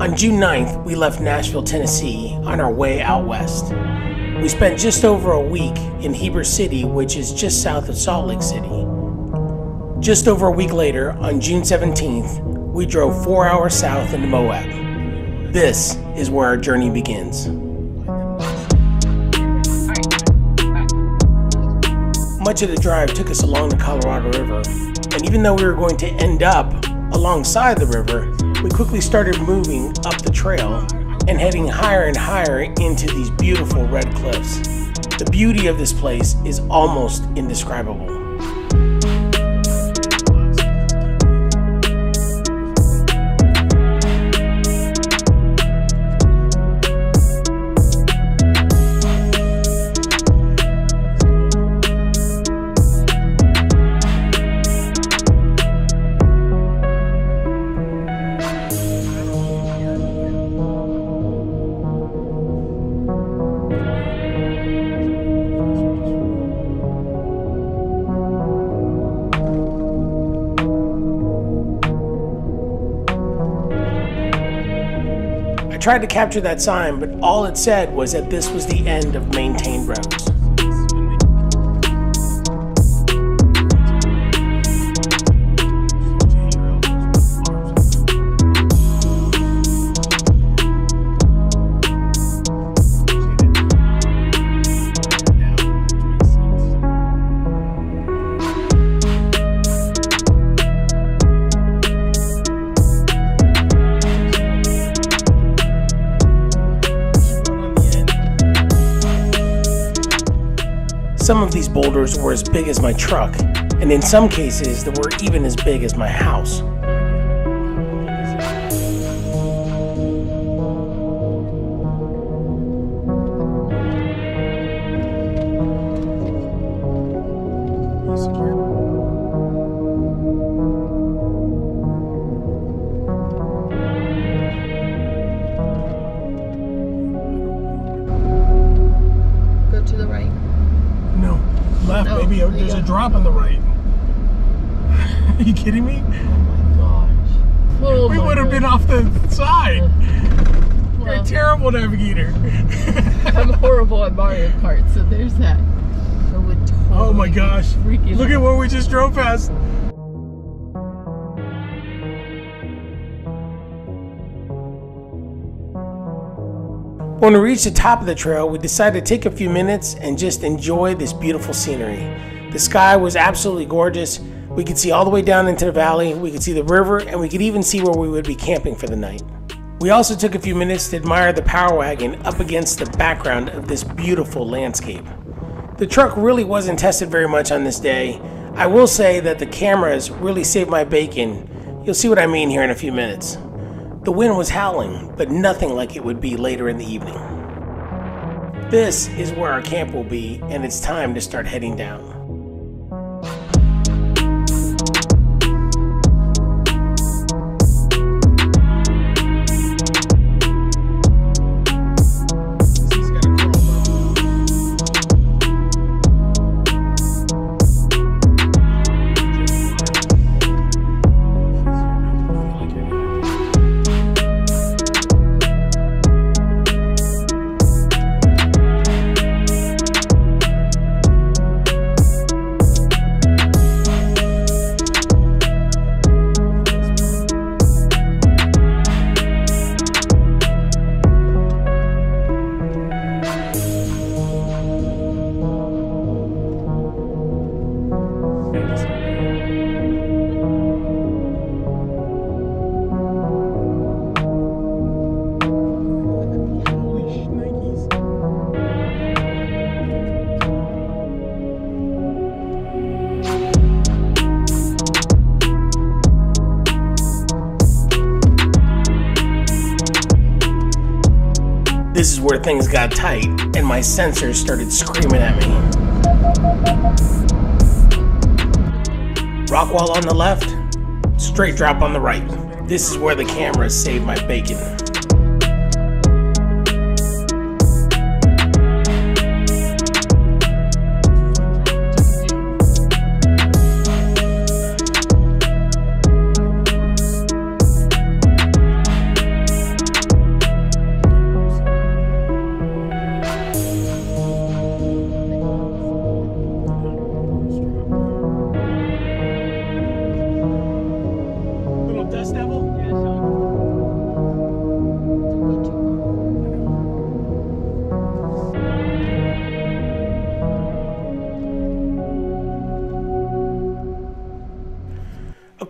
On June 9th, we left Nashville, Tennessee on our way out west. We spent just over a week in Heber City, which is just south of Salt Lake City. Just over a week later, on June 17th, we drove 4 hours south into Moab. This is where our journey begins. Much of the drive took us along the Colorado River, and even though we were going to end up alongside the river, we quickly started moving up the trail and heading higher and higher into these beautiful red cliffs. The beauty of this place is almost indescribable. I tried to capture that sign, but all it said was that this was the end of maintained roads. Some of these boulders were as big as my truck, and in some cases they were even as big as my house. Go to the right. No, left, maybe there's a drop on the right. Are you kidding me? Oh my gosh. We would have been off the side. Well, you're a terrible navigator. I'm horrible at Mario Kart, so there's that. I would totally oh my gosh. Look at what we just drove past. When we reached the top of the trail, we decided to take a few minutes and just enjoy this beautiful scenery. The sky was absolutely gorgeous. We could see all the way down into the valley, we could see the river, and we could even see where we would be camping for the night. We also took a few minutes to admire the power wagon up against the background of this beautiful landscape. The truck really wasn't tested very much on this day. I will say that the cameras really saved my bacon. You'll see what I mean here in a few minutes. The wind was howling, but nothing like it would be later in the evening. This is where our camp will be, and it's time to start heading down. This is where things got tight and my sensors started screaming at me. Rock wall on the left, straight drop on the right. This is where the cameras saved my bacon.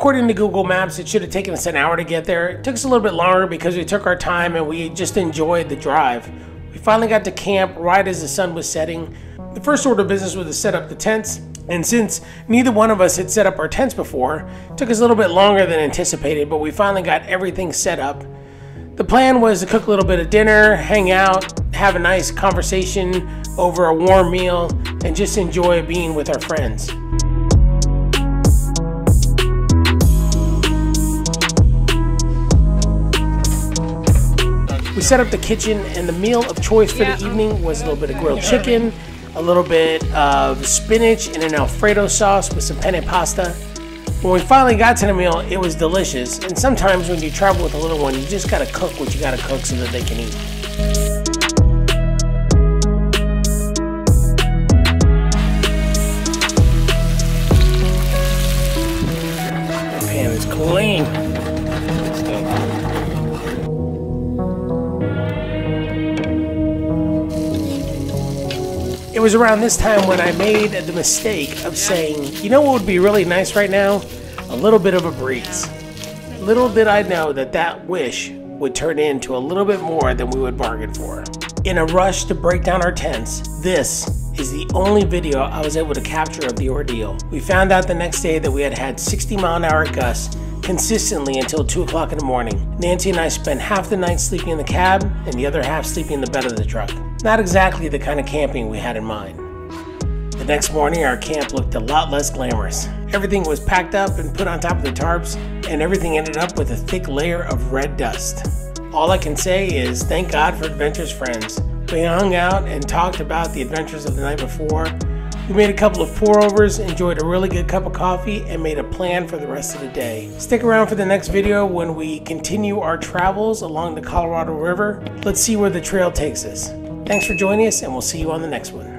According to Google Maps, it should have taken us an hour to get there. It took us a little bit longer because we took our time and we just enjoyed the drive. We finally got to camp right as the sun was setting. The first order of business was to set up the tents, and since neither one of us had set up our tents before, it took us a little bit longer than anticipated, but we finally got everything set up. The plan was to cook a little bit of dinner, hang out, have a nice conversation over a warm meal, and just enjoy being with our friends. We set up the kitchen, and the meal of choice for the evening was a little bit of grilled chicken, a little bit of spinach in an Alfredo sauce with some penne pasta. When we finally got to the meal, it was delicious, and sometimes when you travel with a little one, you just gotta cook what you gotta cook so that they can eat. The pan is clean. It was around this time when I made the mistake of saying, you know what would be really nice right now? A little bit of a breeze. Little did I know that that wish would turn into a little bit more than we would bargain for. In a rush to break down our tents, this is the only video I was able to capture of the ordeal. We found out the next day that we had had 60-mile-an-hour gusts consistently until 2 o'clock in the morning. Nancy and I spent half the night sleeping in the cab and the other half sleeping in the bed of the truck. Not exactly the kind of camping we had in mind. The next morning, our camp looked a lot less glamorous. Everything was packed up and put on top of the tarps, and everything ended up with a thick layer of red dust. All I can say is thank God for adventurous friends. We hung out and talked about the adventures of the night before. We made a couple of pour-overs, enjoyed a really good cup of coffee, and made a plan for the rest of the day. Stick around for the next video when we continue our travels along the Colorado River. Let's see where the trail takes us. Thanks for joining us, and we'll see you on the next one.